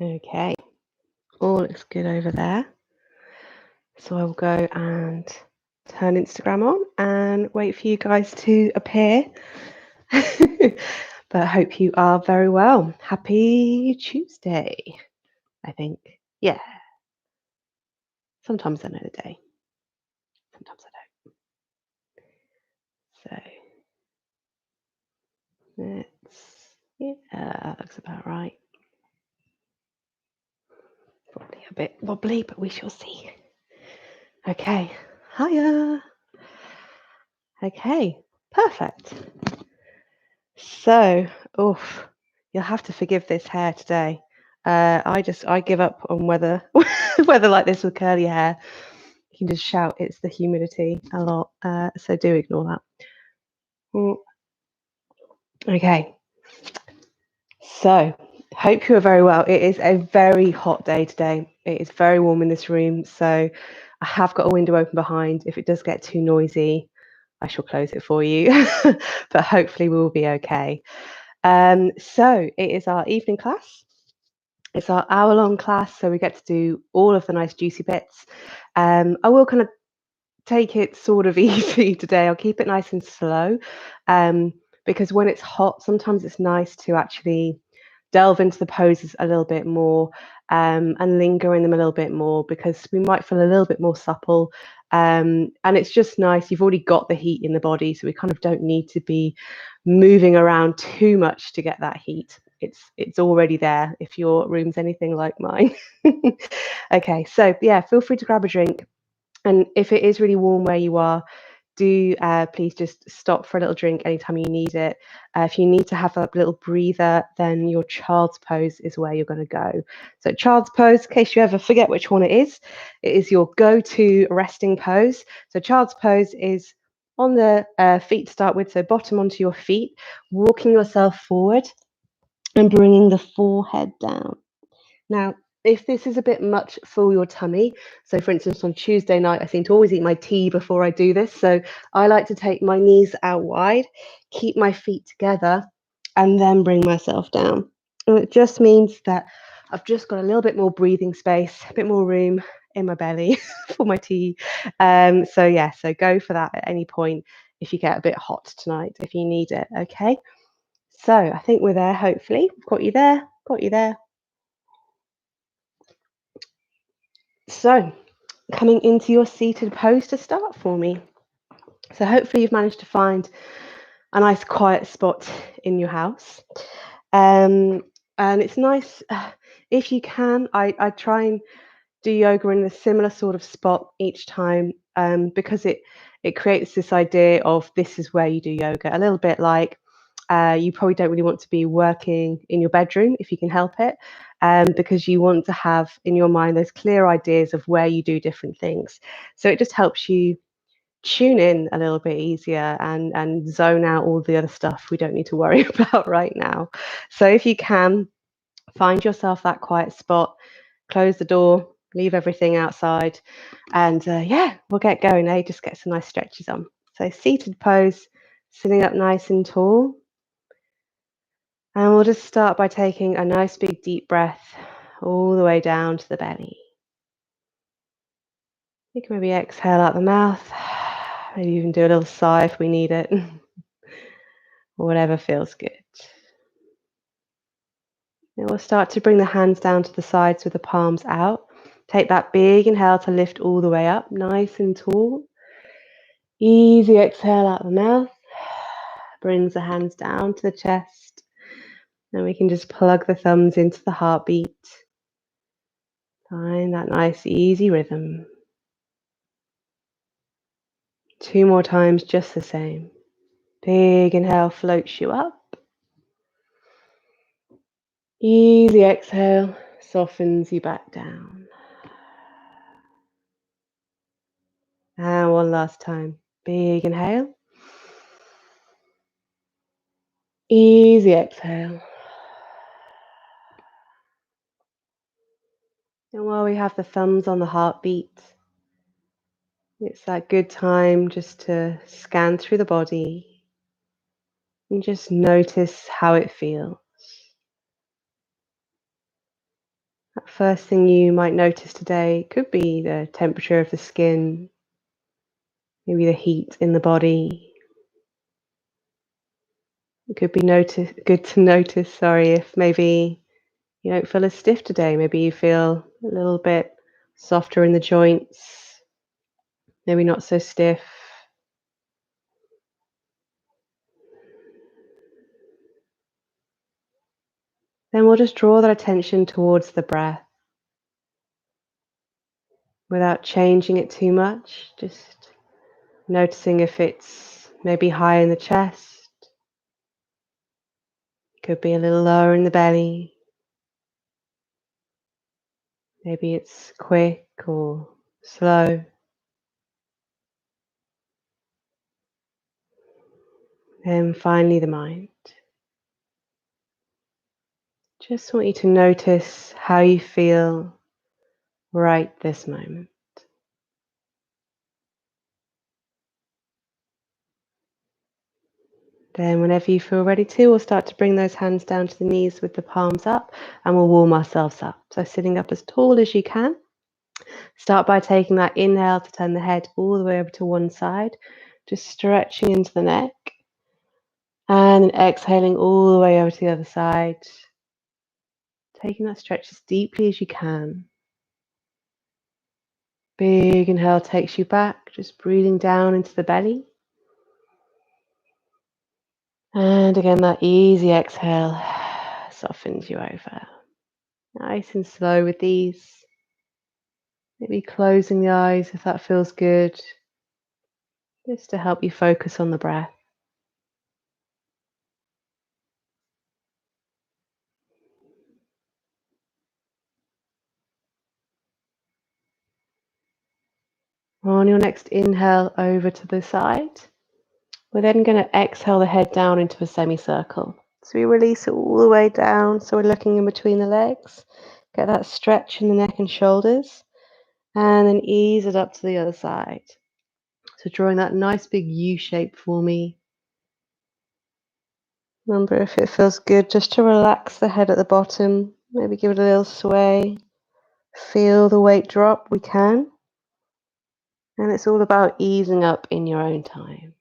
Okay, all looks good over there. So I will go and turn Instagram on and wait for you guys to appear. But I hope you are very well. Happy Tuesday, I think. Yeah. Sometimes I know the day. Sometimes I don't. So yeah, that looks about right. Probably a bit wobbly, but we shall see. Okay. Hiya. Okay. Perfect. So, oof, you'll have to forgive this hair today. I give up on weather like this with curly hair. You can just shout it's the humidity a lot. So do ignore that. Okay. So hope you are very well. It is a very hot day today. It is very warm in this room. So I have got a window open behind. If it does get too noisy, I shall close it for you. But hopefully we will be okay. So it is our evening class. It's our hour-long class, so we get to do all of the nice juicy bits. I will kind of take it sort of easy today. I'll keep it nice and slow, because when it's hot, sometimes it's nice to actually delve into the poses a little bit more, and linger in them a little bit more, because we might feel a little bit more supple. And it's just nice. You've already got the heat in the body, so we kind of don't need to be moving around too much to get that heat. It's already there if your room's anything like mine. Okay, so yeah, feel free to grab a drink. And if it is really warm where you are, do please just stop for a little drink anytime you need it. If you need to have a little breather, then your child's pose is where you're going to go. So child's pose, in case you ever forget which one it is your go-to resting pose. So child's pose is on the feet to start with, so bottom onto your feet, walking yourself forward and bringing the forehead down. Now, if this is a bit much for your tummy, so for instance, on Tuesday night, I seem to always eat my tea before I do this. So I like to take my knees out wide, keep my feet together, and then bring myself down. And it just means that I've just got a little bit more breathing space, a bit more room in my belly for my tea. So yeah, so go for that at any point if you get a bit hot tonight, if you need it. Okay. So I think we're there, hopefully. Got you there, got you there. So, coming into your seated pose to start for me. So, hopefully, you've managed to find a nice quiet spot in your house. And it's nice if you can. I try and do yoga in a similar sort of spot each time, because it creates this idea of this is where you do yoga. A little bit like you probably don't really want to be working in your bedroom if you can help it, because you want to have in your mind those clear ideas of where you do different things. So it just helps you tune in a little bit easier and zone out all the other stuff we don't need to worry about right now. So if you can, find yourself that quiet spot, close the door, leave everything outside, and yeah, we'll get going. Just get some nice stretches on. So seated pose, sitting up nice and tall. And we'll just start by taking a nice big deep breath all the way down to the belly. You can maybe exhale out the mouth, maybe even do a little sigh if we need it, whatever feels good. And we'll start to bring the hands down to the sides with the palms out. Take that big inhale to lift all the way up, nice and tall. Easy exhale out the mouth, brings the hands down to the chest. Then we can just plug the thumbs into the heartbeat. Find that nice, easy rhythm. 2 more times, just the same. Big inhale floats you up. Easy exhale softens you back down. And one last time. Big inhale. Easy exhale. And while we have the thumbs on the heartbeat, it's that good time just to scan through the body and just notice how it feels. First thing you might notice today could be the temperature of the skin, maybe the heat in the body. It could be good to notice, if maybe you don't feel as stiff today. Maybe you feel a little bit softer in the joints, maybe not so stiff. Then we'll just draw that attention towards the breath without changing it too much, just noticing if it's maybe high in the chest, could be a little lower in the belly, maybe it's quick or slow. And finally, the mind. Just want you to notice how you feel right this moment. Then whenever you feel ready to, we'll start to bring those hands down to the knees with the palms up, and we'll warm ourselves up. So sitting up as tall as you can. Start by taking that inhale to turn the head all the way over to one side, just stretching into the neck. And then exhaling all the way over to the other side. Taking that stretch as deeply as you can. Big inhale takes you back, just breathing down into the belly. And again, that easy exhale softens you over. Nice and slow with these. Maybe closing the eyes if that feels good, just to help you focus on the breath. On your next inhale over to the side, we're then going to exhale the head down into a semicircle. So we release it all the way down, so we're looking in between the legs. Get that stretch in the neck and shoulders, and then ease it up to the other side. So drawing that nice big U shape for me. Remember, if it feels good, just to relax the head at the bottom, maybe give it a little sway. Feel the weight drop, we can. And it's all about easing up in your own time.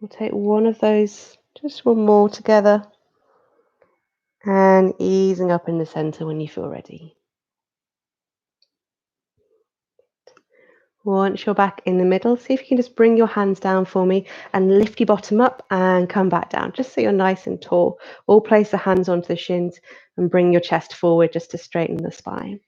We'll take one of those, just one more together. And easing up in the center when you feel ready. Once you're back in the middle, see if you can just bring your hands down for me and lift your bottom up and come back down, just so you're nice and tall. Or place the hands onto the shins and bring your chest forward just to straighten the spine.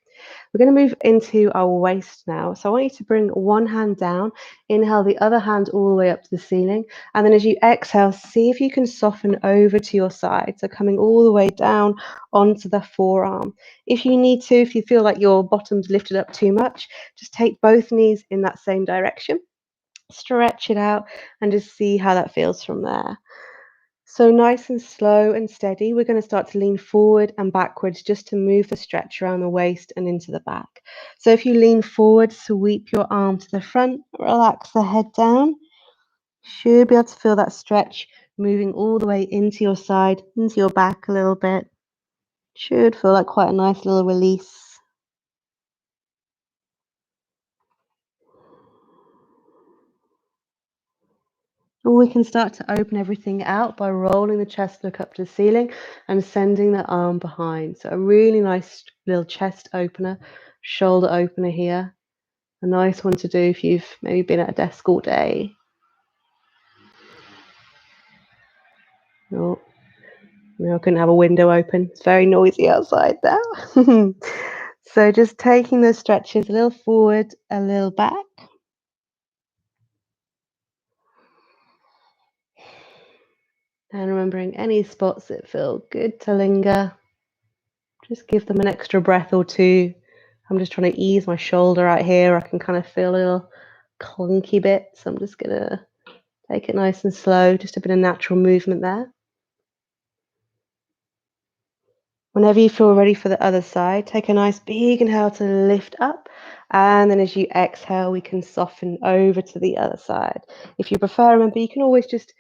We're going to move into our waist now. So I want you to bring one hand down, inhale the other hand all the way up to the ceiling. And then as you exhale, see if you can soften over to your side. So coming all the way down onto the forearm. If you need to, if you feel like your bottom's lifted up too much, just take both knees in that same direction. Stretch it out and just see how that feels from there. So nice and slow and steady, we're going to start to lean forward and backwards just to move the stretch around the waist and into the back. So if you lean forward, sweep your arm to the front, relax the head down. Should be able to feel that stretch moving all the way into your side, into your back a little bit. Should feel like quite a nice little release. Or we can start to open everything out by rolling the chest look up to the ceiling and sending the arm behind. So a really nice little chest opener, shoulder opener here. A nice one to do if you've maybe been at a desk all day. Oh, I couldn't have a window open. It's very noisy outside now. So just taking those stretches a little forward, a little back. And remembering any spots that feel good to linger. Just give them an extra breath or two. I'm just trying to ease my shoulder out here. I can kind of feel a little clunky bit. So I'm just going to take it nice and slow. Just a bit of natural movement there. Whenever you feel ready for the other side, take a nice big inhale to lift up And then as you exhale, we can soften over to the other side. If you prefer, remember, you can always just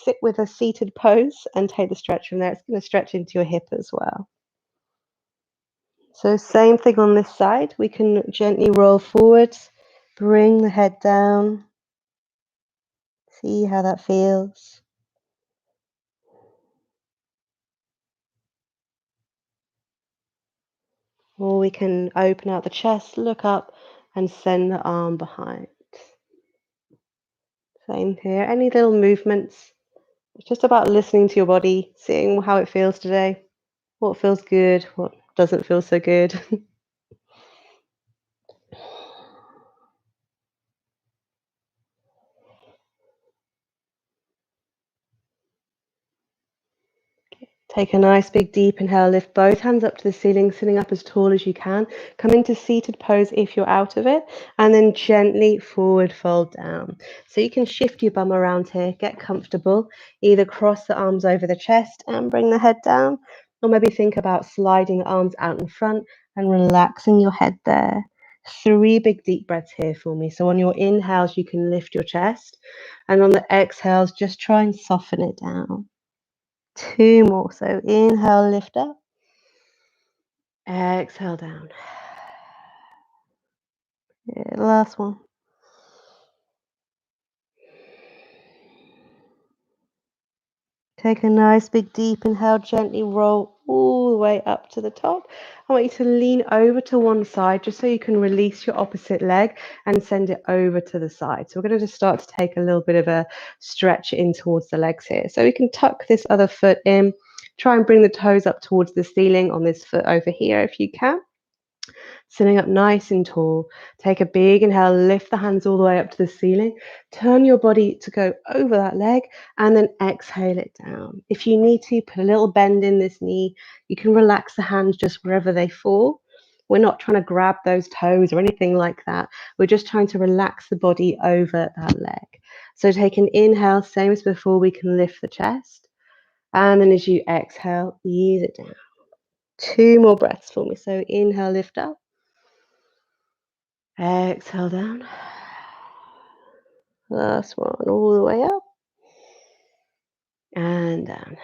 sit with a seated pose and take the stretch from there. It's going to stretch into your hip as well. So same thing on this side. We can gently roll forwards, bring the head down. See how that feels. Or we can open out the chest, look up, and send the arm behind. Same here. Any little movements. It's just about listening to your body, seeing how it feels today, what feels good, what doesn't feel so good. Take a nice big deep inhale, lift both hands up to the ceiling, sitting up as tall as you can. Come into seated pose if you're out of it, and then gently forward fold down. So you can shift your bum around here, get comfortable, either cross the arms over the chest and bring the head down, or maybe think about sliding the arms out in front and relaxing your head there. 3 big deep breaths here for me. So on your inhales, you can lift your chest, and on the exhales, just try and soften it down. 2 more. So inhale, lift up. Exhale down. Yeah, last one. Take a nice big deep inhale, gently roll all the way up to the top. I want you to lean over to one side just so you can release your opposite leg and send it over to the side. So we're going to just start to take a little bit of a stretch in towards the legs here. So we can tuck this other foot in, try and bring the toes up towards the ceiling on this foot over here if you can. Sitting up nice and tall. Take a big inhale, lift the hands all the way up to the ceiling. Turn your body to go over that leg and then exhale it down. If you need to, put a little bend in this knee. You can relax the hands just wherever they fall. We're not trying to grab those toes or anything like that. We're just trying to relax the body over that leg. So take an inhale, same as before, we can lift the chest. And then as you exhale, ease it down. 2 more breaths for me. So inhale, lift up. Exhale down. Last one, all the way up and down.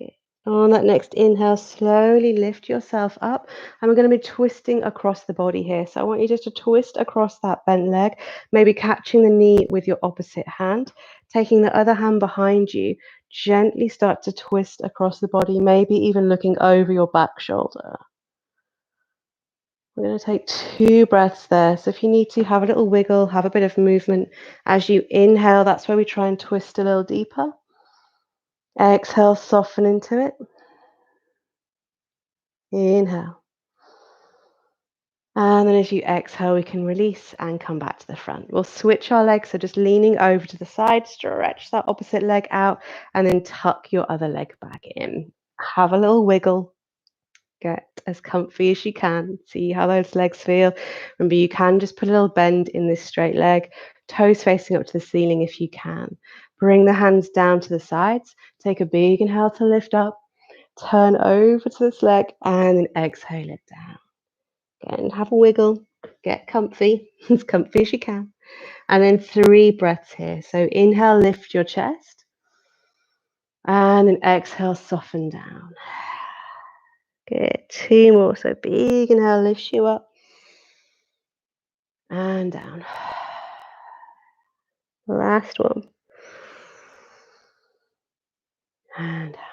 Okay. On that next inhale, slowly lift yourself up. And we're going to be twisting across the body here. So I want you just to twist across that bent leg, maybe catching the knee with your opposite hand, taking the other hand behind you. Gently start to twist across the body, maybe even looking over your back shoulder. We're going to take 2 breaths there. So if you need to, have a little wiggle, have a bit of movement. As you inhale, that's where we try and twist a little deeper. Exhale, soften into it. Inhale. And then as you exhale, we can release and come back to the front. We'll switch our legs, so just leaning over to the side, stretch that opposite leg out, and then tuck your other leg back in. Have a little wiggle. Get as comfy as you can. See how those legs feel. Remember, you can just put a little bend in this straight leg, toes facing up to the ceiling if you can. Bring the hands down to the sides. Take a big inhale to lift up. Turn over to this leg and then exhale it down. Again, have a wiggle. Get comfy, as comfy as you can. And then 3 breaths here. So inhale, lift your chest. And then exhale, soften down. Good. 2 more. So big inhale lifts you up and down. Last one. And down.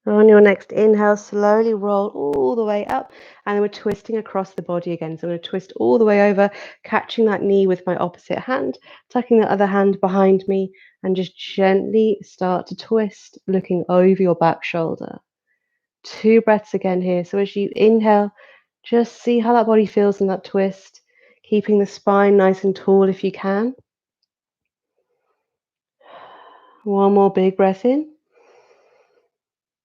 On your next inhale, slowly roll all the way up, and then we're twisting across the body again. So I'm going to twist all the way over, catching that knee with my opposite hand, tucking the other hand behind me, and just gently start to twist, looking over your back shoulder. 2 breaths again here. So as you inhale, just see how that body feels in that twist, keeping the spine nice and tall if you can. One more big breath in.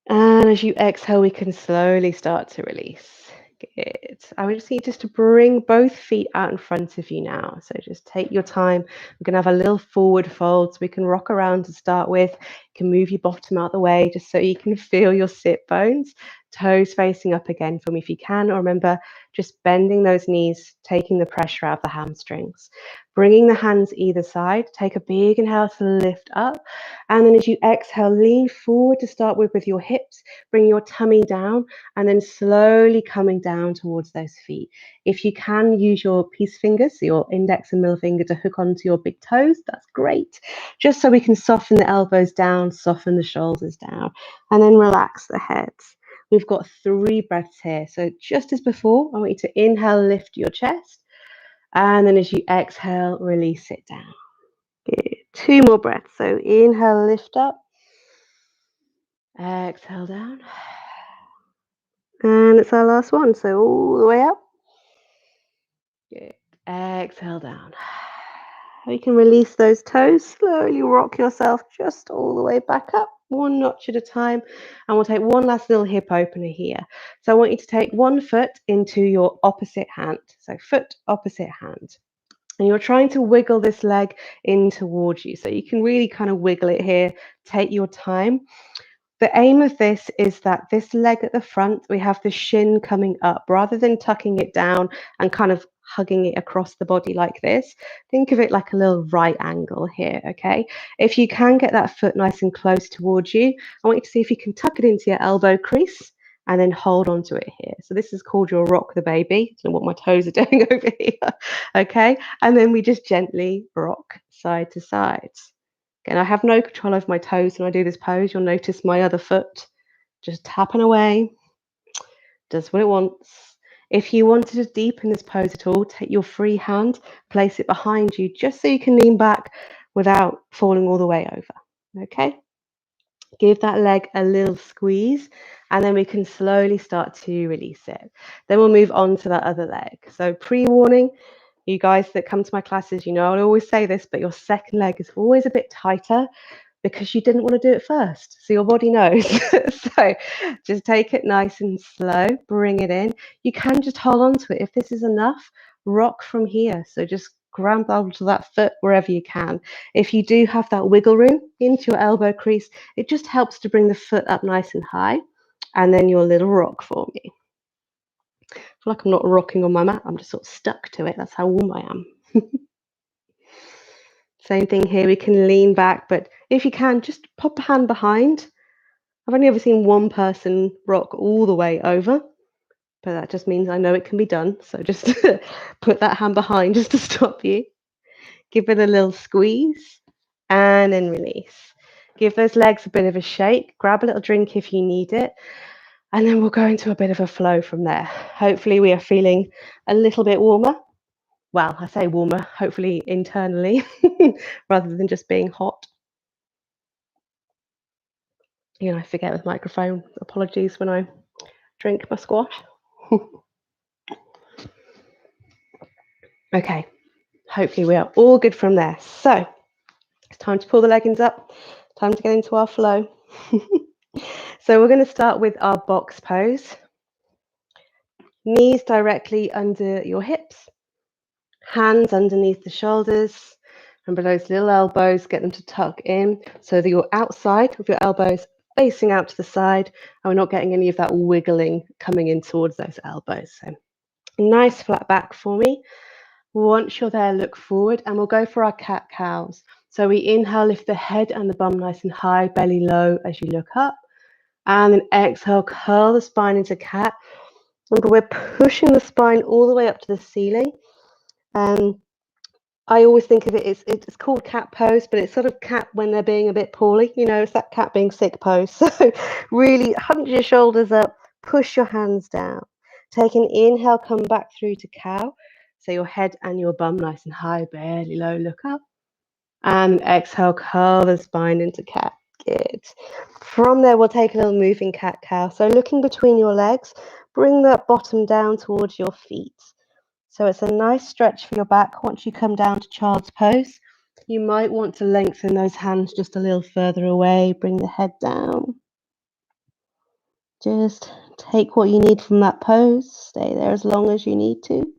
And as you exhale, we can slowly start to release. Good. I would just need just to bring both feet out in front of you now. So just take your time. We're going to have a little forward fold so we can rock around to start with. You can move your bottom out the way just so you can feel your sit bones. Toes facing up again for me if you can. Or remember, just bending those knees, taking the pressure out of the hamstrings. Bringing the hands either side. Take a big inhale to lift up. And then as you exhale, lean forward to start with your hips. Bring your tummy down and then slowly coming down towards those feet. If you can, use your peace fingers, so your index and middle finger, to hook onto your big toes. That's great. Just so we can soften the elbows down, soften the shoulders down, and then relax the heads. We've got 3 breaths here. So just as before, I want you to inhale, lift your chest. And then as you exhale, release it down. Good. 2 more breaths. So inhale, lift up. Exhale down. And it's our last one. So all the way up. Good. Exhale down. You can release those toes. Slowly rock yourself just all the way back up, 1 notch at a time. And we'll take one last little hip opener here. So I want you to take one foot into your opposite hand. So foot, opposite hand. And you're trying to wiggle this leg in towards you. So you can really kind of wiggle it here. Take your time. The aim of this is that this leg at the front, we have the shin coming up rather than tucking it down and kind of hugging it across the body like this. Think of it like a little right angle here, okay? If you can get that foot nice and close towards you, I want you to see if you can tuck it into your elbow crease and then hold on to it here. So this is called your rock the baby. I don't know what my toes are doing over here, okay? And then we just gently rock side to side. Again, I have no control over my toes when I do this pose. You'll notice my other foot just tapping away, does what it wants. If you wanted to deepen this pose at all, take your free hand, place it behind you, just so you can lean back without falling all the way over, okay? Give that leg a little squeeze, and then we can slowly start to release it. Then we'll move on to that other leg. So pre-warning, you guys that come to my classes, you know I always say this, but your second leg is always a bit tighter because you didn't want to do it first. So your body knows. So just take it nice and slow, bring it in. You can just hold on to it. If this is enough, rock from here. So just grab onto that foot wherever you can. If you do have that wiggle room into your elbow crease, it just helps to bring the foot up nice and high. And then your little rock for me. I feel like I'm not rocking on my mat. I'm just sort of stuck to it. That's how warm I am. Same thing here. We can lean back, but if you can, just pop a hand behind. I've only ever seen one person rock all the way over, but that just means I know it can be done. So just put that hand behind just to stop you. Give it a little squeeze and then release. Give those legs a bit of a shake. Grab a little drink if you need it. And then we'll go into a bit of a flow from there. Hopefully we are feeling a little bit warmer. Well, I say warmer, hopefully internally, rather than just being hot. You know, I forget with microphone. Apologies when I drink my squash. Okay, hopefully we are all good from there. So it's time to pull the leggings up, time to get into our flow. So we're going to start with our box pose. Knees directly under your hips, hands underneath the shoulders. Remember those little elbows, get them to tuck in so that your outside of your elbows facing out to the side, and we're not getting any of that wiggling coming in towards those elbows. So nice flat back for me. Once you're there, look forward, and we'll go for our cat-cows. So we inhale, lift the head and the bum nice and high, belly low as you look up. And then exhale, curl the spine into cat. Remember, we're pushing the spine all the way up to the ceiling. I always think of it as it's called cat pose, but it's sort of cat when they're being a bit poorly. You know, it's that cat being sick pose. So really hunch your shoulders up, push your hands down. Take an inhale, come back through to cow. So your head and your bum nice and high, barely low, look up. And exhale, curl the spine into cat. Good. From there, we'll take a little moving cat-cow. So looking between your legs, bring that bottom down towards your feet. So it's a nice stretch for your back. Once you come down to child's pose, you might want to lengthen those hands just a little further away. Bring the head down. Just take what you need from that pose. Stay there as long as you need to.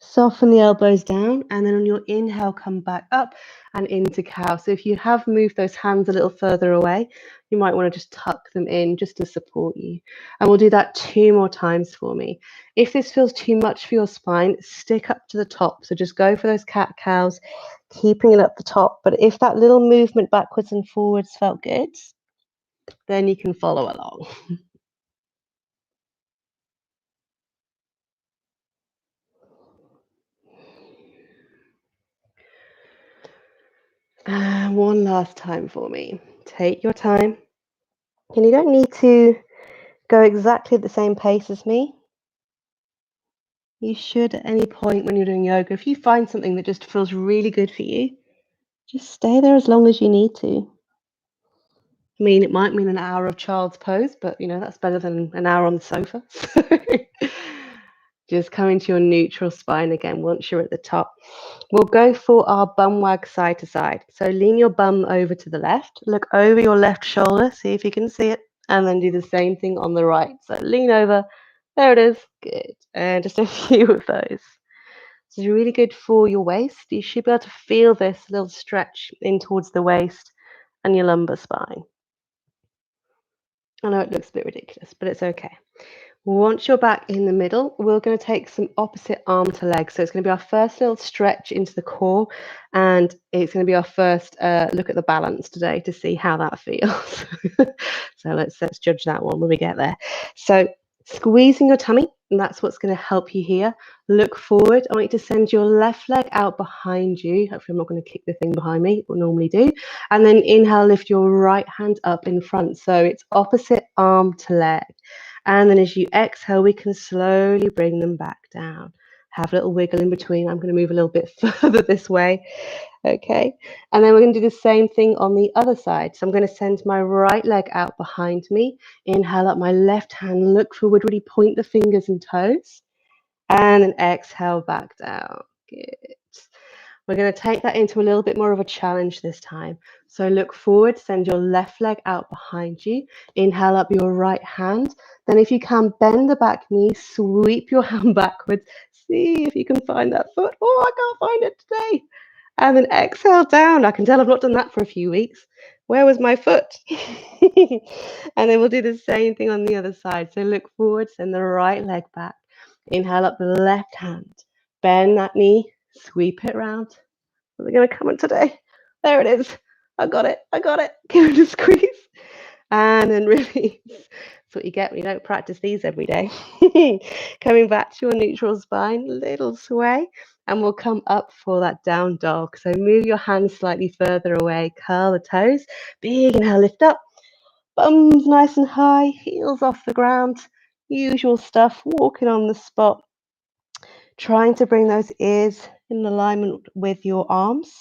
Soften the elbows down, and then on your inhale, come back up and into cow. So if you have moved those hands a little further away, you might want to just tuck them in just to support you. And we'll do that 2 more times for me. If this feels too much for your spine, stick up to the top. So just go for those cat-cows, keeping it up the top. But if that little movement backwards and forwards felt good, then you can follow along. And one last time for me. Take your time. And you don't need to go exactly at the same pace as me. You should at any point when you're doing yoga, if you find something that just feels really good for you, just stay there as long as you need to. I mean, it might mean an hour of child's pose, but that's better than an hour on the sofa. Just coming to your neutral spine again once you're at the top. We'll go for our bum wag side to side. So lean your bum over to the left, look over your left shoulder, see if you can see it, and then do the same thing on the right. So lean over, there it is, good. And just a few of those. This is really good for your waist. You should be able to feel this little stretch in towards the waist and your lumbar spine. I know it looks a bit ridiculous, but it's okay. Once you're back in the middle, we're going to take some opposite arm to leg. So it's going to be our first little stretch into the core, and it's going to be our first look at the balance today to see how that feels. So let's judge that one when we get there. So squeezing your tummy, and that's what's going to help you here. Look forward. I want you to send your left leg out behind you. Hopefully I'm not going to kick the thing behind me, what I normally do. And then inhale, lift your right hand up in front. So it's opposite arm to leg. And then as you exhale, we can slowly bring them back down. Have a little wiggle in between. I'm going to move a little bit further this way. Okay. And then we're going to do the same thing on the other side. So I'm going to send my right leg out behind me. Inhale up my left hand, look forward, really point the fingers and toes. And then exhale back down. Good. We're going to take that into a little bit more of a challenge this time. So look forward, send your left leg out behind you. Inhale up your right hand. Then if you can, bend the back knee, sweep your hand backwards. See if you can find that foot. Oh, I can't find it today. And then exhale down. I can tell I've not done that for a few weeks. Where was my foot? And then we'll do the same thing on the other side. So look forward, send the right leg back. Inhale up the left hand. Bend that knee, sweep it round. Are they going to come in today? There it is. I got it. I got it. Give it a squeeze. And then release. That's what you get when you don't practice these every day. Coming back to your neutral spine, little sway. And we'll come up for that down dog. So move your hands slightly further away. Curl the toes. Big inhale, lift up. Bums nice and high. Heels off the ground. Usual stuff. Walking on the spot. Trying to bring those ears in alignment with your arms.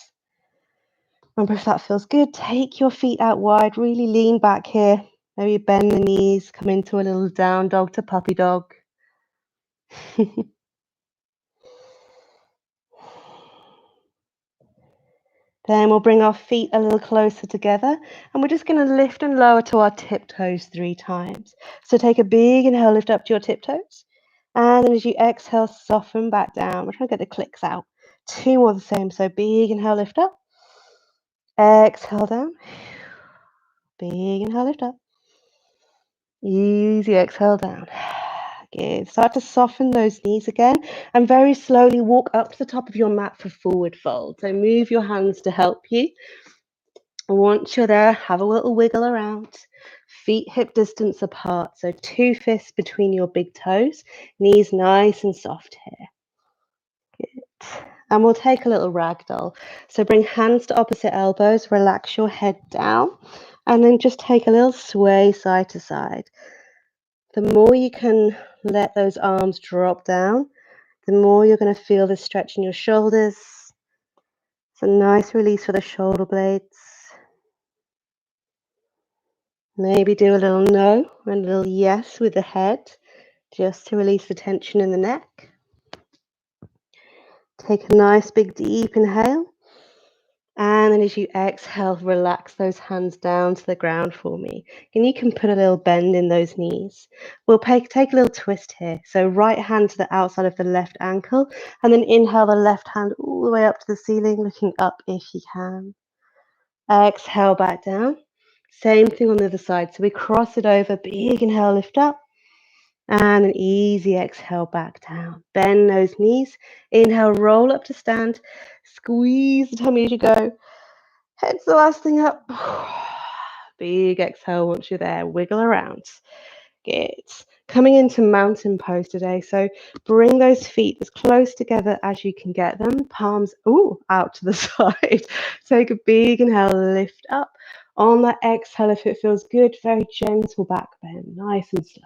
Remember, if that feels good, take your feet out wide, really lean back here. Maybe bend the knees, come into a little down dog to puppy dog. Then we'll bring our feet a little closer together, and we're just going to lift and lower to our tiptoes 3 times. So take a big inhale, lift up to your tiptoes. And then as you exhale, soften back down. We're trying to get the clicks out. 2 more the same. So big inhale, lift up. Exhale down. Big inhale, lift up. Easy exhale down. Good. Start to soften those knees again and very slowly walk up to the top of your mat for forward fold. So move your hands to help you. Once you're there, have a little wiggle around. Feet hip distance apart. So 2 fists between your big toes. Knees nice and soft here. Good. And we'll take a little ragdoll. So bring hands to opposite elbows. Relax your head down. And then just take a little sway side to side. The more you can let those arms drop down, the more you're going to feel the stretch in your shoulders. It's a nice release for the shoulder blades. Maybe do a little no and a little yes with the head, just to release the tension in the neck. Take a nice big deep inhale. And then as you exhale, relax those hands down to the ground for me. And you can put a little bend in those knees. We'll take a little twist here. So right hand to the outside of the left ankle, and then inhale the left hand all the way up to the ceiling, looking up if you can. Exhale back down. Same thing on the other side. So we cross it over, big inhale, lift up. And an easy exhale back down. Bend those knees. Inhale, roll up to stand. Squeeze the tummy as you go. Head's the last thing up. Big exhale once you're there. Wiggle around. Good. Coming into mountain pose today. So bring those feet as close together as you can get them. Palms out to the side. Take a big inhale, lift up. On that exhale, if it feels good, very gentle back bend. Nice and slow.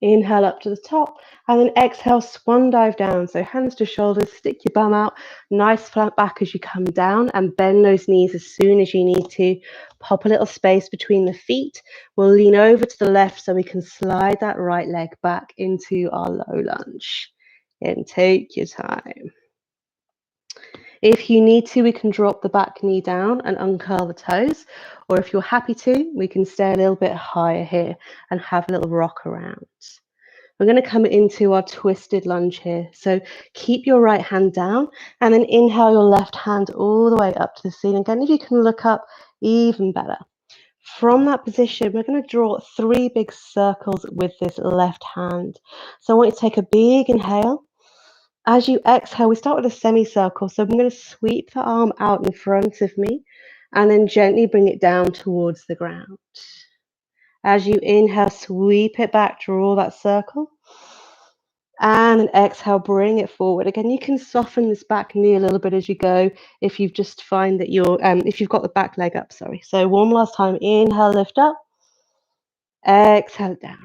Inhale up to the top, and then exhale, swan dive down. So hands to shoulders, stick your bum out, nice flat back as you come down, and bend those knees as soon as you need to. Pop a little space between the feet. We'll lean over to the left so we can slide that right leg back into our low lunge. And take your time. If you need to, we can drop the back knee down and uncurl the toes. Or if you're happy to, we can stay a little bit higher here and have a little rock around. We're going to come into our twisted lunge here. So keep your right hand down and then inhale your left hand all the way up to the ceiling. Again, if you can look up, even better. From that position, we're going to draw 3 big circles with this left hand. So I want you to take a big inhale. As you exhale, we start with a semicircle. So I'm going to sweep the arm out in front of me and then gently bring it down towards the ground. As you inhale, sweep it back, draw that circle. And then exhale, bring it forward. Again, you can soften this back knee a little bit as you go if you've just find that if you've got the back leg up, sorry. So one last time, inhale, lift up. Exhale down.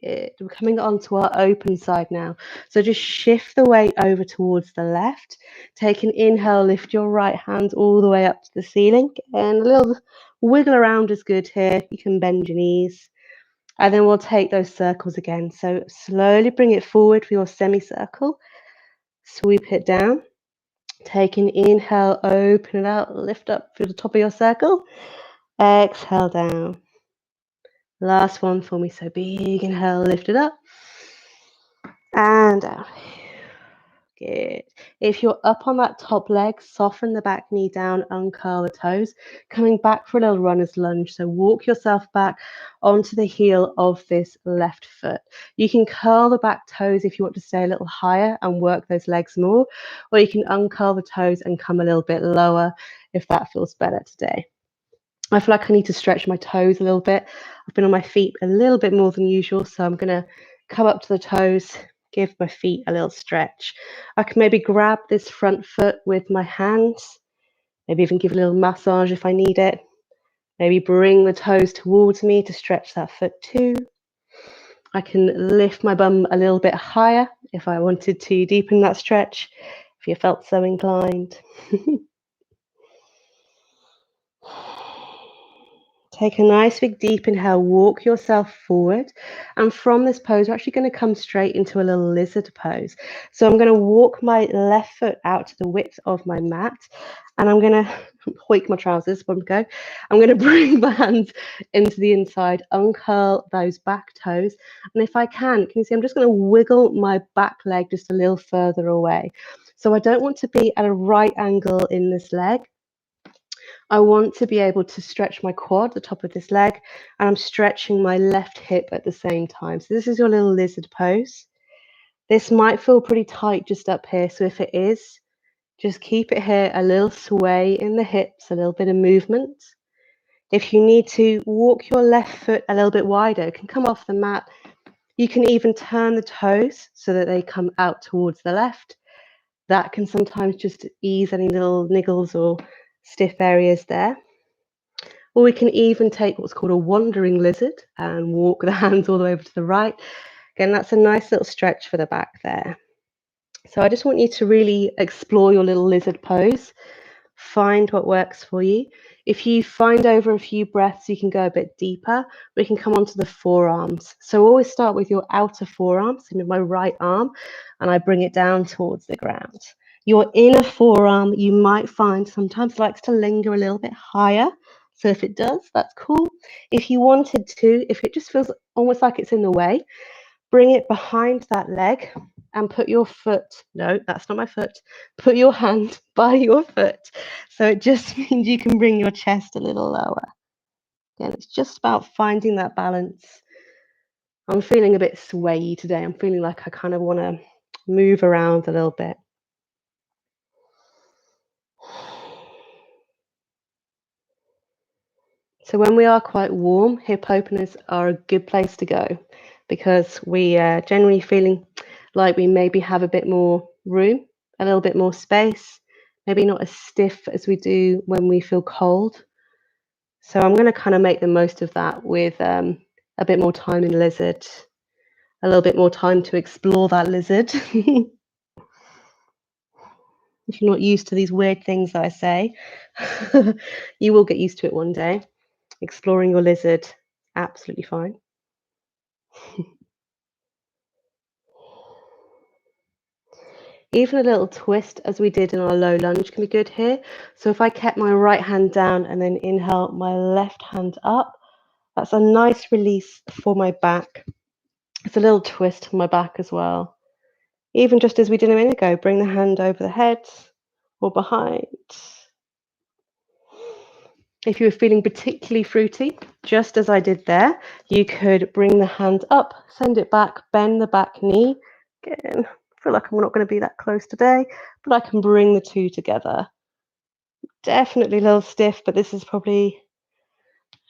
Good. We're coming onto our open side now. So just shift the weight over towards the left. Take an inhale, lift your right hand all the way up to the ceiling. And a little wiggle around is good here. You can bend your knees. And then we'll take those circles again. So slowly bring it forward for your semicircle. Sweep it down. Take an inhale, open it out, lift up through the top of your circle. Exhale down. Last one for me. So big inhale, lift it up. And down. Good. If you're up on that top leg, soften the back knee down, uncurl the toes. Coming back for a little runner's lunge. So walk yourself back onto the heel of this left foot. You can curl the back toes if you want to stay a little higher and work those legs more, or you can uncurl the toes and come a little bit lower if that feels better today. I feel like I need to stretch my toes a little bit. I've been on my feet a little bit more than usual, so I'm going to come up to the toes, give my feet a little stretch. I can maybe grab this front foot with my hands, maybe even give a little massage if I need it. Maybe bring the toes towards me to stretch that foot too. I can lift my bum a little bit higher if I wanted to deepen that stretch, if you felt so inclined. Take a nice big deep inhale, walk yourself forward. And from this pose, we're actually going to come straight into a little lizard pose. So I'm going to walk my left foot out to the width of my mat. And I'm going to hoik my trousers, one go. I'm going to bring my hands into the inside, uncurl those back toes. And if I can you see I'm just going to wiggle my back leg just a little further away. So I don't want to be at a right angle in this leg. I want to be able to stretch my quad, the top of this leg, and I'm stretching my left hip at the same time. So this is your little lizard pose. This might feel pretty tight just up here. So if it is, just keep it here, a little sway in the hips, a little bit of movement. If you need to walk your left foot a little bit wider, it can come off the mat. You can even turn the toes so that they come out towards the left. That can sometimes just ease any little niggles or stiff areas there. Or we can even take what's called a wandering lizard and walk the hands all the way over to the right. Again, that's a nice little stretch for the back there. So I just want you to really explore your little lizard pose. Find what works for you. If you find over a few breaths, you can go a bit deeper. We can come onto the forearms. So always start with your outer forearm, so with my right arm, and I bring it down towards the ground. Your inner forearm, you might find sometimes likes to linger a little bit higher. So if it does, that's cool. If you wanted to, if it just feels almost like it's in the way, bring it behind that leg and put your foot, no, that's not my foot, put your hand by your foot. So it just means you can bring your chest a little lower. Again, it's just about finding that balance. I'm feeling a bit swayy today. I'm feeling like I kind of want to move around a little bit. So when we are quite warm, hip openers are a good place to go because we are generally feeling like we maybe have a bit more room, a little bit more space, maybe not as stiff as we do when we feel cold. So I'm going to kind of make the most of that with a bit more time in lizard, a little bit more time to explore that lizard. If you're not used to these weird things that I say, you will get used to it one day. Exploring your lizard, absolutely fine. Even a little twist as we did in our low lunge can be good here. So if I kept my right hand down and then inhale my left hand up, that's a nice release for my back. It's a little twist for my back as well. Even just as we did a minute ago, bring the hand over the head or behind. If you were feeling particularly fruity, just as I did there, you could bring the hand up, send it back, bend the back knee. Again, I feel like I'm not going to be that close today, but I can bring the two together. Definitely a little stiff, but this is probably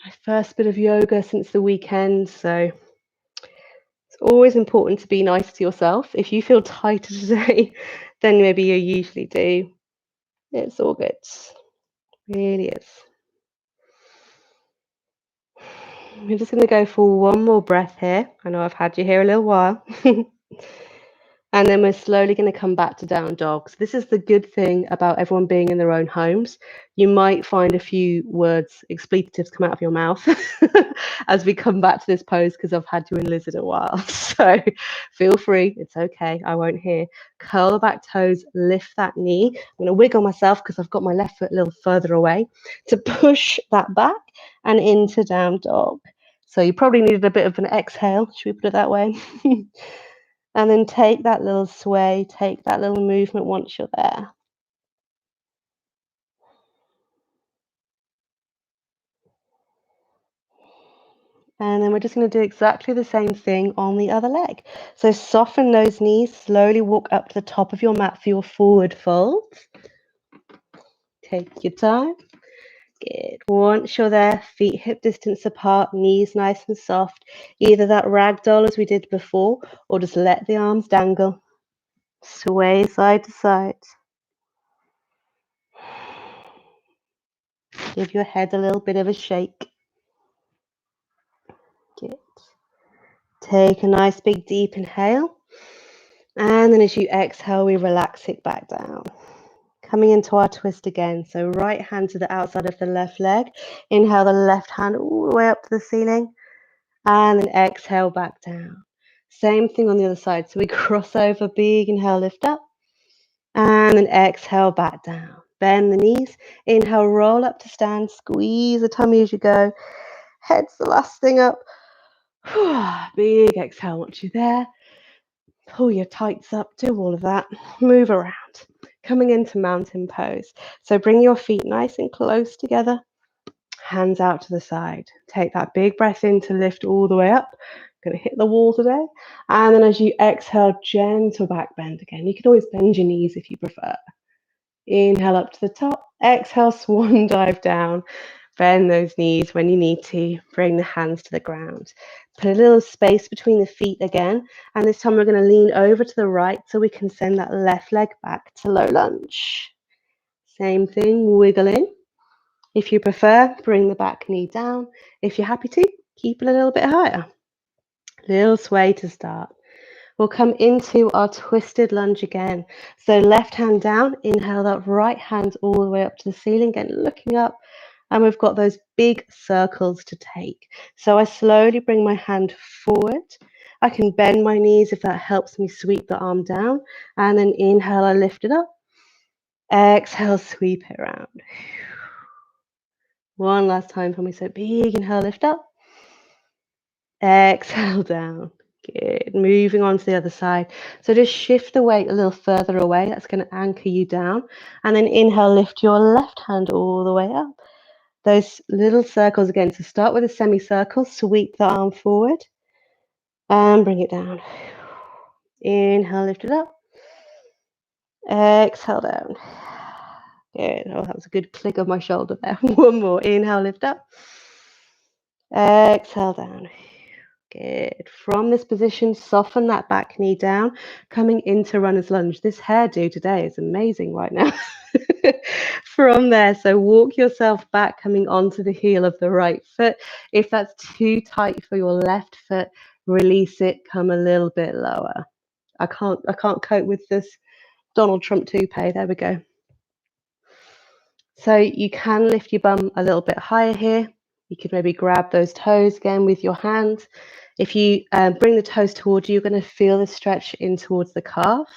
my first bit of yoga since the weekend, so it's always important to be nice to yourself. If you feel tighter today than maybe you usually do, it's all good. It really is. We're just going to go for one more breath here. I know I've had you here a little while. And then we're slowly going to come back to down dog. So this is the good thing about everyone being in their own homes. You might find a few words, expletives come out of your mouth as we come back to this pose because I've had you in lizard a while. So feel free. It's okay. I won't hear. Curl the back toes, lift that knee. I'm going to wiggle myself because I've got my left foot a little further away to push that back and into down dog. So you probably needed a bit of an exhale. Should we put it that way? And then take that little sway, take that little movement once you're there. And then we're just going to do exactly the same thing on the other leg. So soften those knees, slowly walk up to the top of your mat for your forward fold. Take your time. Good. Once you're there, feet hip distance apart, knees nice and soft. Either that ragdoll as we did before, or just let the arms dangle. Sway side to side. Give your head a little bit of a shake. Good. Take a nice big deep inhale. And then as you exhale, we relax it back down. Coming into our twist again. So right hand to the outside of the left leg. Inhale the left hand all the way up to the ceiling. And then exhale back down. Same thing on the other side. So we cross over, big inhale, lift up. And then exhale back down. Bend the knees. Inhale, roll up to stand. Squeeze the tummy as you go. Head's the last thing up. Big exhale once you're there. Pull your tights up, do all of that, move around, coming into mountain pose. So bring your feet nice and close together, hands out to the side. Take that big breath in to lift all the way up. Going to hit the wall today. And then as you exhale, gentle back bend again. You can always bend your knees if you prefer. Inhale up to the top, exhale, swan dive down. Bend those knees when you need to. Bring the hands to the ground. Put a little space between the feet again. And this time we're going to lean over to the right so we can send that left leg back to low lunge. Same thing, wiggle in. If you prefer, bring the back knee down. If you're happy to, keep it a little bit higher. Little sway to start. We'll come into our twisted lunge again. So left hand down, inhale that right hand all the way up to the ceiling, again looking up. And we've got those big circles to take. So I slowly bring my hand forward. I can bend my knees if that helps me sweep the arm down. And then inhale, I lift it up. Exhale, sweep it around. One last time for me. So big inhale, lift up. Exhale down. Good. Moving on to the other side. So just shift the weight a little further away. That's going to anchor you down. And then inhale, lift your left hand all the way up. Those little circles again. So start with a semicircle, sweep the arm forward and bring it down. Inhale, lift it up. Exhale down. Good. Oh, that was a good click of my shoulder there. One more. Inhale, lift up. Exhale down. Good. From this position, soften that back knee down, coming into runner's lunge. This hairdo today is amazing right now. From there, so walk yourself back, coming onto the heel of the right foot. If that's too tight for your left foot, release it, come a little bit lower. I can't cope with this Donald Trump toupee. There we go. So you can lift your bum a little bit higher here. You could maybe grab those toes again with your hand. If you bring the toes towards you, you're going to feel the stretch in towards the calf.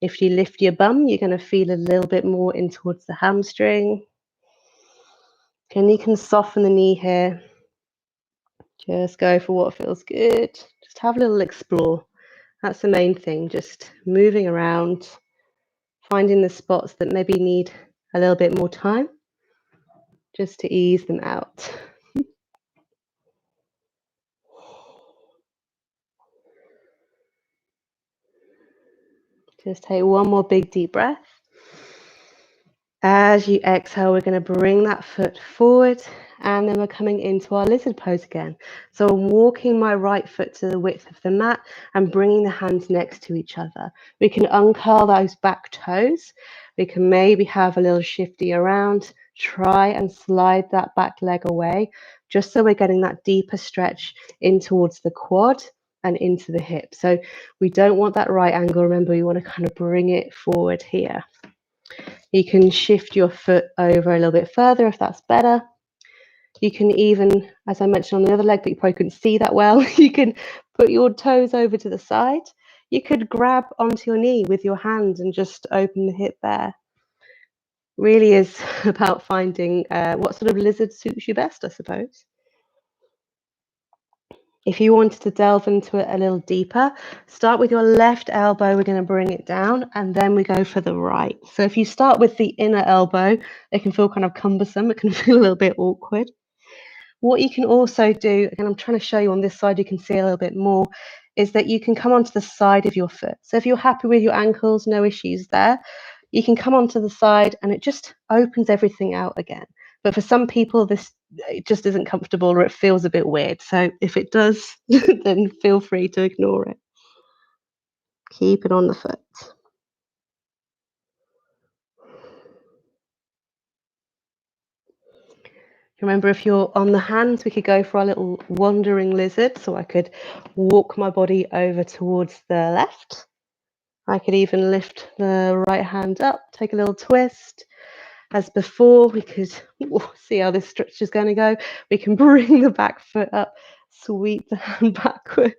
If you lift your bum, you're going to feel a little bit more in towards the hamstring. And you can soften the knee here. Just go for what feels good. Just have a little explore. That's the main thing, just moving around, finding the spots that maybe need a little bit more time, just to ease them out. Just take one more big deep breath. As you exhale, we're going to bring that foot forward, and then we're coming into our lizard pose again. So I'm walking my right foot to the width of the mat and bringing the hands next to each other. We can uncurl those back toes. We can maybe have a little shifty around, try and slide that back leg away, just so we're getting that deeper stretch in towards the quad and into the hip. So we don't want that right angle. Remember, we want to kind of bring it forward here. You can shift your foot over a little bit further if that's better. You can even, as I mentioned on the other leg, but you probably couldn't see that well, you can put your toes over to the side. You could grab onto your knee with your hand and just open the hip there. Really is about finding what sort of lizard suits you best, I suppose. If you wanted to delve into it a little deeper, start with your left elbow. We're going to bring it down, and then we go for the right. So if you start with the inner elbow, it can feel kind of cumbersome. It can feel a little bit awkward. What you can also do, and I'm trying to show you on this side, you can see a little bit more, is that you can come onto the side of your foot. So if you're happy with your ankles, no issues there, you can come onto the side and it just opens everything out again. But for some people, it just isn't comfortable or it feels a bit weird. So if it does, then feel free to ignore it. Keep it on the foot. Remember, if you're on the hands, we could go for our little wandering lizard. So I could walk my body over towards the left. I could even lift the right hand up, take a little twist. As before, we could see how this stretch is going to go. We can bring the back foot up, sweep the hand backwards.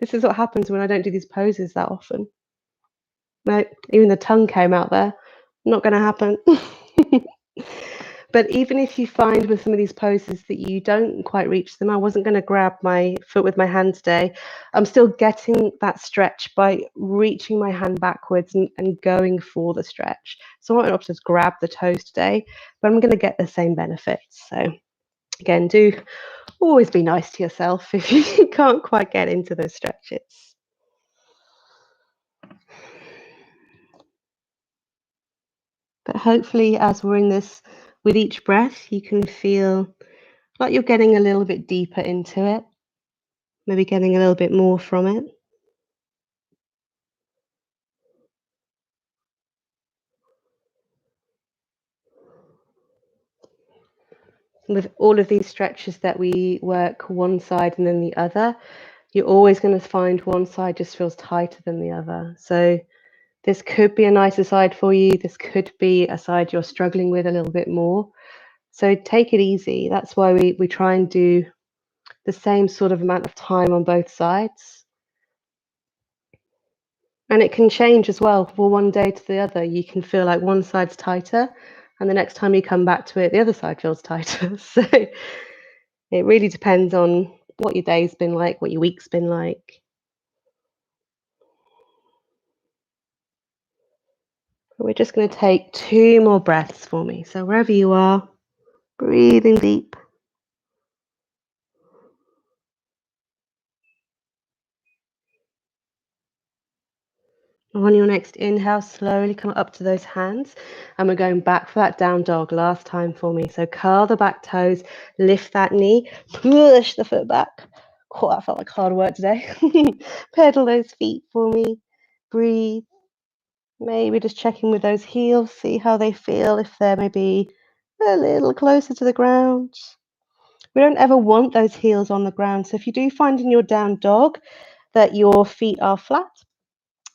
This is what happens when I don't do these poses that often. No, even the tongue came out there. Not going to happen. But even if you find with some of these poses that you don't quite reach them, I wasn't going to grab my foot with my hand today. I'm still getting that stretch by reaching my hand backwards and going for the stretch. So I might not just grab the toes today, but I'm going to get the same benefits. So again, do always be nice to yourself if you can't quite get into those stretches. But hopefully, as we're in this, with each breath, you can feel like you're getting a little bit deeper into it, maybe getting a little bit more from it. With all of these stretches that we work one side and then the other, you're always going to find one side just feels tighter than the other. So this could be a nicer side for you. This could be a side you're struggling with a little bit more. So take it easy. That's why we try and do the same sort of amount of time on both sides. And it can change as well. For one day to the other, you can feel like one side's tighter, and the next time you come back to it, the other side feels tighter. So it really depends on what your day's been like, what your week's been like. We're just going to take 2 more breaths for me. So wherever you are, breathing deep. On your next inhale, slowly come up to those hands, and we're going back for that down dog last time for me. So curl the back toes, lift that knee, push the foot back. Oh, that felt like hard work today. Pedal those feet for me. Breathe. Maybe just checking with those heels, see how they feel, if they're maybe a little closer to the ground. We don't ever want those heels on the ground. So if you do find in your down dog that your feet are flat,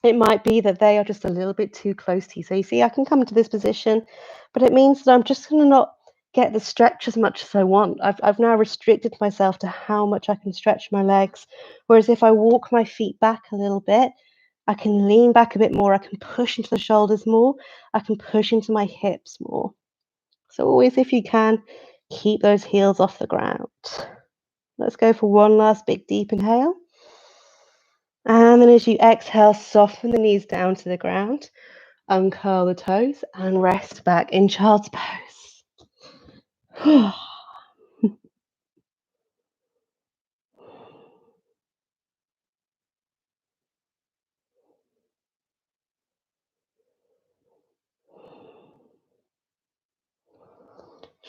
it might be that they are just a little bit too close to you. So you see, I can come into this position, but it means that I'm just going to not get the stretch as much as I want. I've now restricted myself to how much I can stretch my legs. Whereas if I walk my feet back a little bit, I can lean back a bit more. I can push into the shoulders more. I can push into my hips more. So always, if you can, keep those heels off the ground. Let's go for one last big deep inhale. And then as you exhale, soften the knees down to the ground, uncurl the toes, and rest back in child's pose.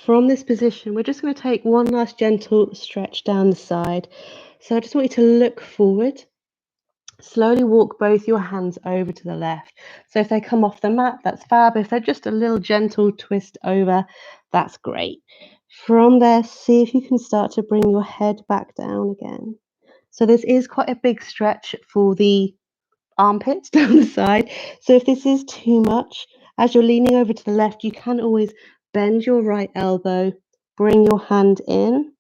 From this position, we're just going to take one last gentle stretch down the side. So I just want you to look forward. Slowly walk both your hands over to the left. So if they come off the mat, that's fab. If they're just a little gentle twist over, that's great. From there, see if you can start to bring your head back down again. So this is quite a big stretch for the armpits down the side. So if this is too much, as you're leaning over to the left, you can always bend your right elbow, bring your hand in,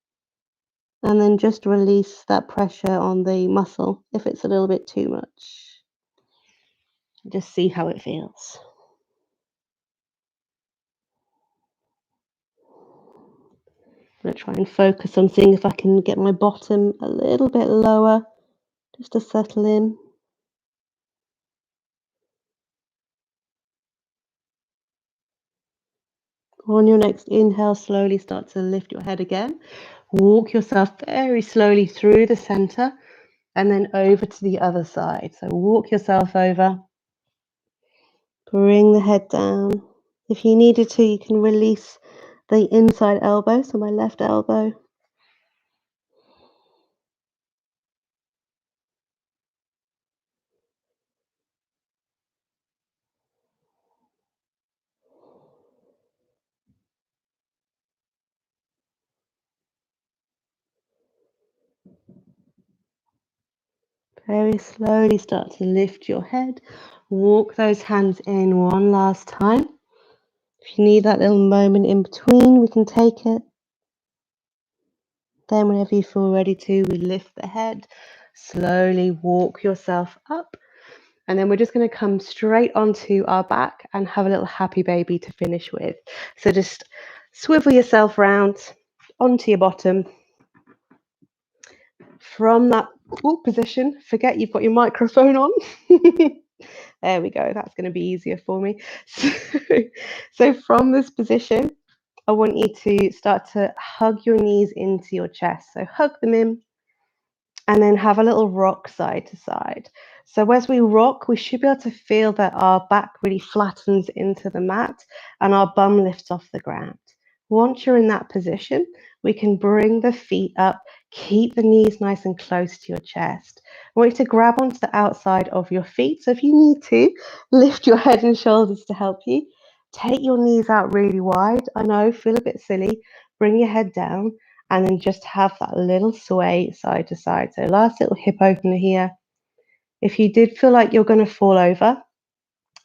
and then just release that pressure on the muscle if it's a little bit too much. Just see how it feels. I'm going to try and focus on seeing if I can get my bottom a little bit lower just to settle in. On your next inhale, slowly start to lift your head again. Walk yourself very slowly through the center and then over to the other side. So walk yourself over, bring the head down. If you needed to, you can release the inside elbow, so my left elbow. Very slowly start to lift your head. Walk those hands in one last time. If you need that little moment in between, we can take it. Then whenever you feel ready to, we lift the head. Slowly walk yourself up. And then we're just going to come straight onto our back and have a little happy baby to finish with. So just swivel yourself round onto your bottom. From that position, forget you've got your microphone on. There we go. That's going to be easier for me. So from this position, I want you to start to hug your knees into your chest. So hug them in and then have a little rock side to side. So as we rock, we should be able to feel that our back really flattens into the mat and our bum lifts off the ground. Once you're in that position, we can bring the feet up, keep the knees nice and close to your chest. I want you to grab onto the outside of your feet. So if you need to, lift your head and shoulders to help you. Take your knees out really wide. I know, feel a bit silly. Bring your head down and then just have that little sway side to side. So last little hip opener here. If you did feel like you're going to fall over,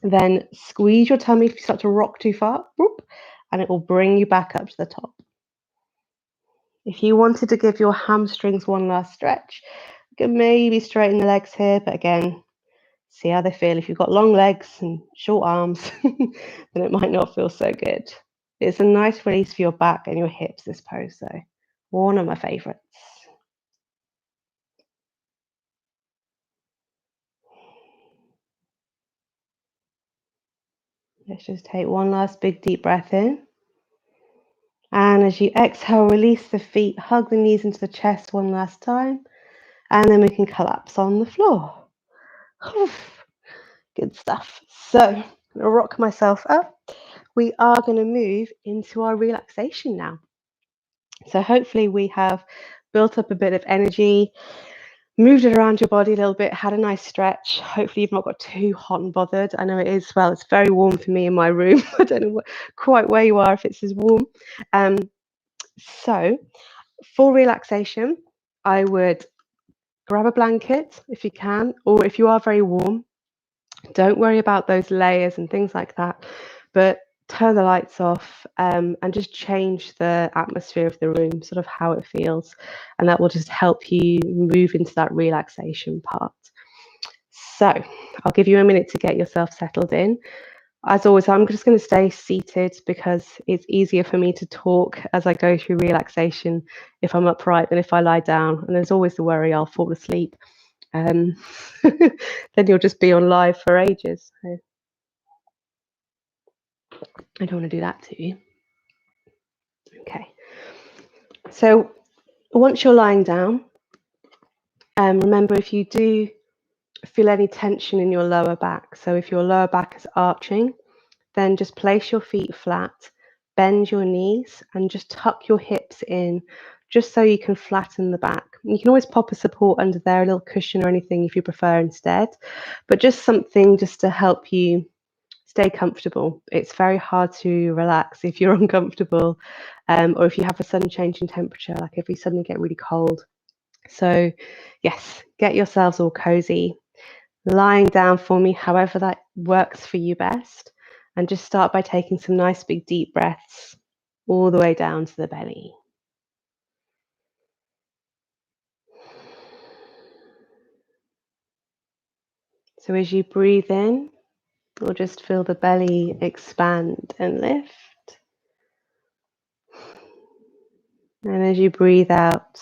then squeeze your tummy if you start to rock too far, whoop, and it will bring you back up to the top. If you wanted to give your hamstrings one last stretch, you can maybe straighten the legs here, but again, See how they feel. If you've got long legs and short arms, then it might not feel so good. It's a nice release for your back and your hips, this pose, though. One of my favorites. Let's just take one last big deep breath in. And as you exhale, release the feet, hug the knees into the chest one last time. And then we can collapse on the floor. Good stuff. So, I'm going to rock myself up. We are going to move into our relaxation now. So hopefully we have built up a bit of energy, moved it around your body a little bit, had a nice stretch. Hopefully you've not got too hot and bothered. I know it is, well, it's very warm for me in my room. I don't know quite where you are if it's as warm. So for relaxation, I would grab a blanket if you can, or if you are very warm, don't worry about those layers and things like that, but turn the lights off and just change the atmosphere of the room, sort of how it feels, and that will just help you move into that relaxation part. So I'll give you a minute to get yourself settled in. As always, I'm just going to stay seated because it's easier for me to talk as I go through relaxation if I'm upright than if I lie down, and there's always the worry I'll fall asleep. Then you'll just be on live for ages. So I don't want to do that to you. Okay. So once you're lying down, remember if you do feel any tension in your lower back, so if your lower back is arching, then just place your feet flat, bend your knees, and just tuck your hips in, just so you can flatten the back. You can always pop a support under there, a little cushion or anything if you prefer instead, but just something just to help you stay comfortable. It's very hard to relax if you're uncomfortable, or if you have a sudden change in temperature, like if you suddenly get really cold. So yes, get yourselves all cozy, lying down for me, however that works for you best, and just start by taking some nice big deep breaths all the way down to the belly. So as you breathe in, you'll just feel the belly expand and lift. And as you breathe out,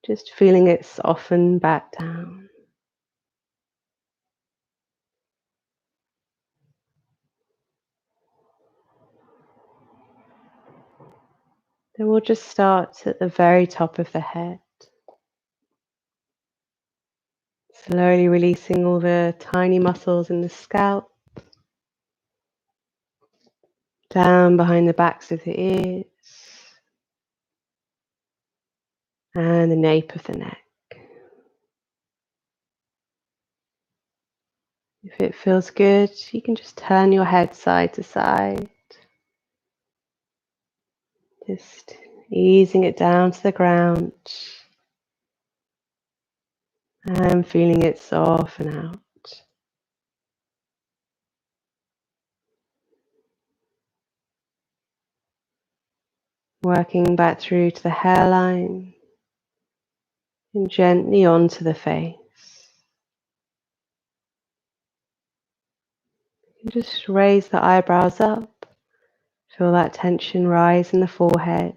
just feeling it soften back down. Then we'll just start at the very top of the head. Slowly releasing all the tiny muscles in the scalp, down behind the backs of the ears, and the nape of the neck. If it feels good, you can just turn your head side to side, just easing it down to the ground and feeling it soften out. Working back through to the hairline and gently onto the face. You can just raise the eyebrows up, feel that tension rise in the forehead,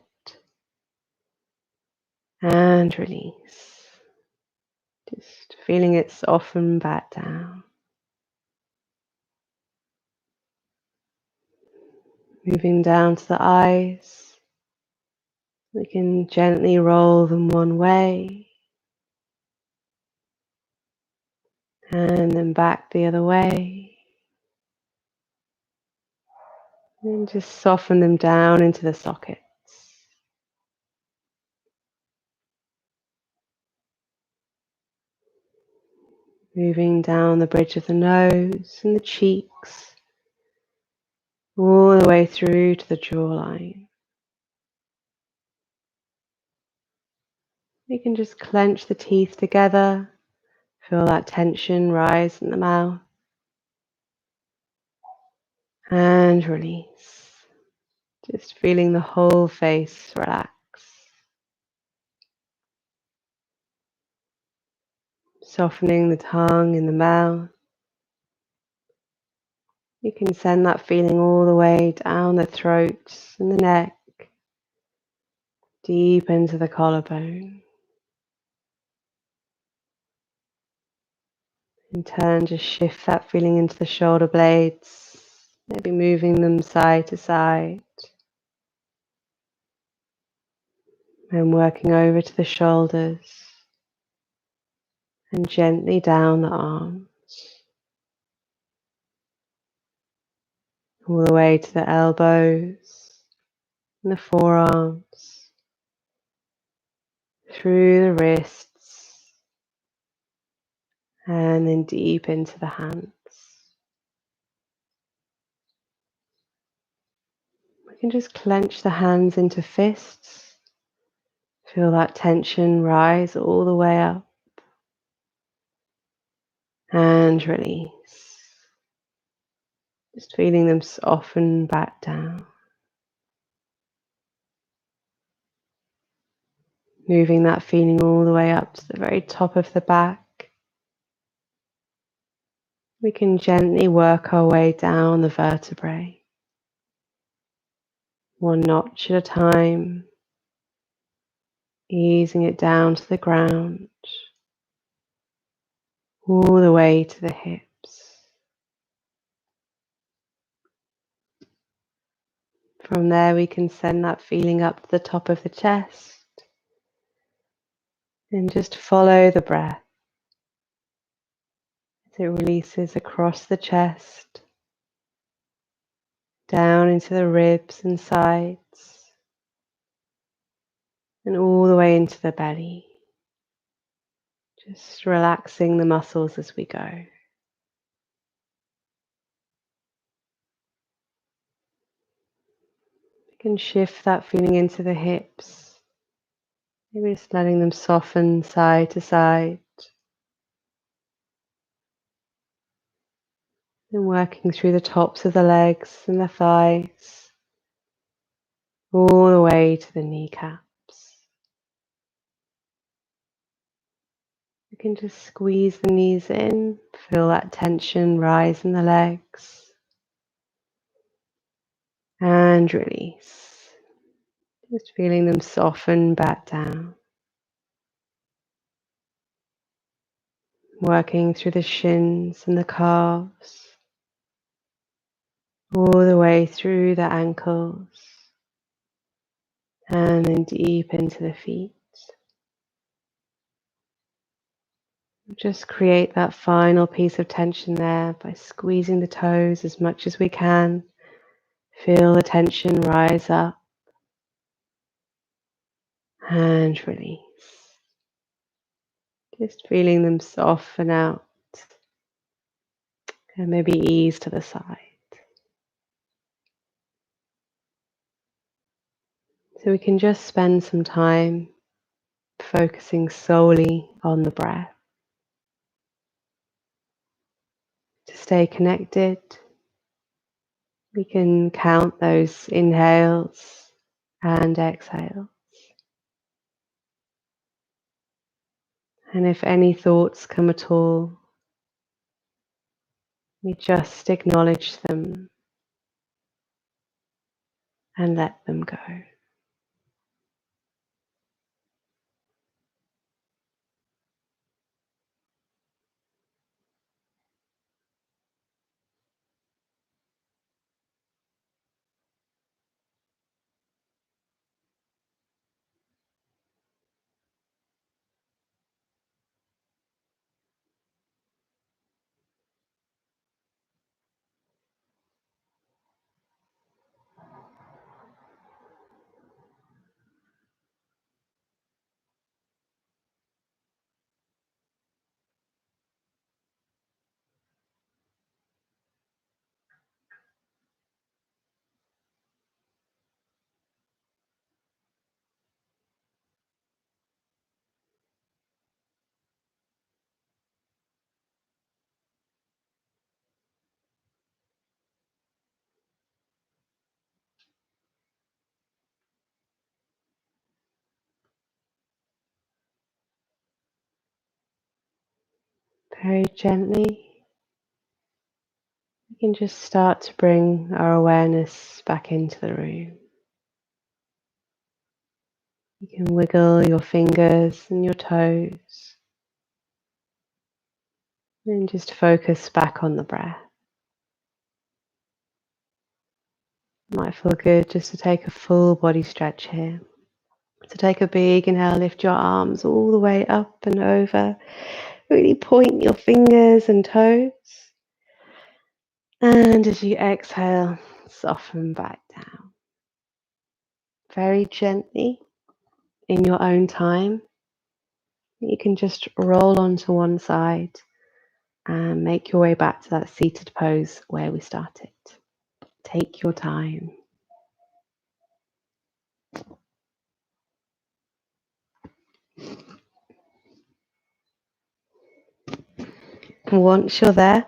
and release. Just feeling it soften back down. Moving down to the eyes, we can gently roll them one way and then back the other way. And just soften them down into the sockets. Moving down the bridge of the nose and the cheeks, all the way through to the jawline. You can just clench the teeth together, feel that tension rise in the mouth, and release. Just feeling the whole face relax. softening the tongue in the mouth. You can send that feeling all the way down the throat and the neck, deep into the collarbone. In turn, just shift that feeling into the shoulder blades, maybe moving them side to side, and working over to the shoulders and gently down the arms, all the way to the elbows and the forearms, through the wrists, and then deep into the hands. We can just clench the hands into fists. Feel that tension rise all the way up and release. Just feeling them soften back down. Moving that feeling all the way up to the very top of the back. We can gently work our way down the vertebrae, one notch at a time, easing it down to the ground, all the way to the hips. From there, we can send that feeling up to the top of the chest and just follow the breath as it releases across the chest, down into the ribs and sides, and all the way into the belly. Just relaxing the muscles as we go. You can shift that feeling into the hips, maybe just letting them soften side to side, and working through the tops of the legs and the thighs, all the way to the kneecaps. You can just squeeze the knees in, feel that tension rise in the legs, and release. Just feeling them soften back down. Working through the shins and the calves, all the way through the ankles, and then deep into the feet. Just create that final piece of tension there by squeezing the toes as much as we can. Feel the tension rise up and release. Just feeling them soften out and maybe ease to the side. So we can just spend some time focusing solely on the breath. To stay connected, we can count those inhales and exhales. And if any thoughts come at all, we just acknowledge them and let them go. Very gently, we can just start to bring our awareness back into the room. You can wiggle your fingers and your toes and just focus back on the breath. It might feel good just to take a full body stretch here. So take a big inhale, lift your arms all the way up and over. Really point your fingers and toes. And as you exhale, soften back down. Very gently, in your own time, you can just roll onto one side and make your way back to that seated pose where we started. Take your time. And once you're there,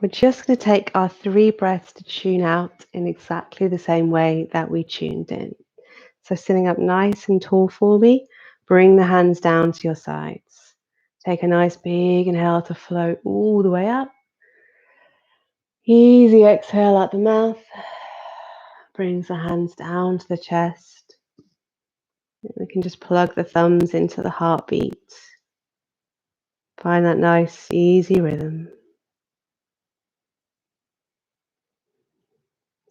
we're just going to take our 3 breaths to tune out in exactly the same way that we tuned in. So sitting up nice and tall for me, bring the hands down to your sides. Take a nice big inhale to float all the way up. Easy exhale out the mouth. Brings the hands down to the chest. We can just plug the thumbs into the heartbeat. Find that nice, easy rhythm.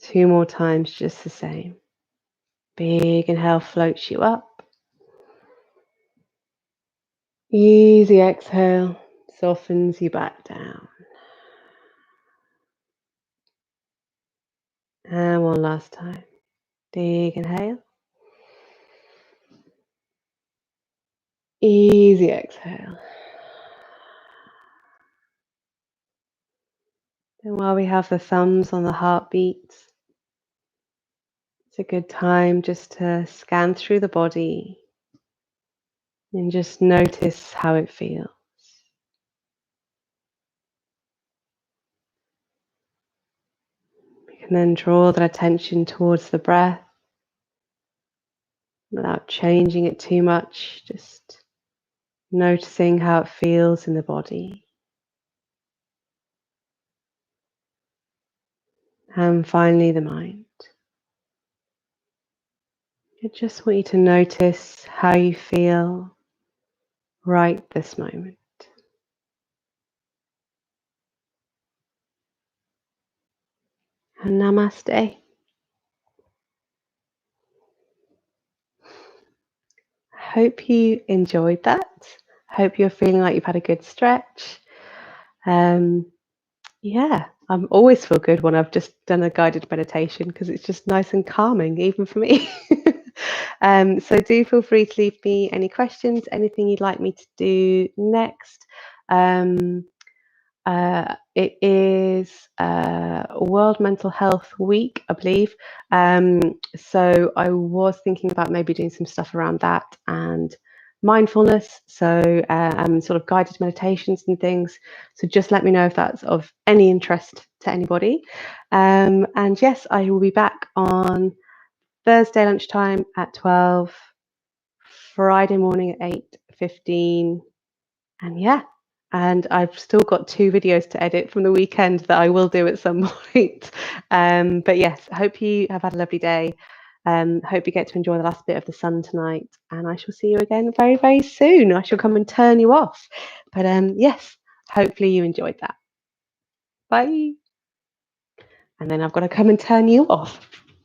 2 more times, just the same. Big inhale floats you up. Easy exhale softens you back down. And one last time. Big inhale. Easy exhale. And while we have the thumbs on the heartbeat, it's a good time just to scan through the body and just notice how it feels. We can then draw that attention towards the breath without changing it too much, just noticing how it feels in the body. And finally, the mind. I just want you to notice how you feel right this moment. And namaste. I hope you enjoyed that. I hope you're feeling like you've had a good stretch. Yeah, I always feel good when I've just done a guided meditation because it's just nice and calming, even for me. So do feel free to leave me any questions, anything you'd like me to do next. It is World Mental Health Week, I believe. So I was thinking about maybe doing some stuff around that and mindfulness, so sort of guided meditations and things. So just let me know if that's of any interest to anybody. And yes, I will be back on Thursday lunchtime at 12, Friday morning at 8:15, and yeah. And I've still got 2 videos to edit from the weekend that I will do at some point. But yes, I hope you have had a lovely day. Hope you get to enjoy the last bit of the sun tonight. And I shall see you again very, very soon. I shall come and turn you off. But yes, hopefully you enjoyed that. Bye. And then I've got to come and turn you off.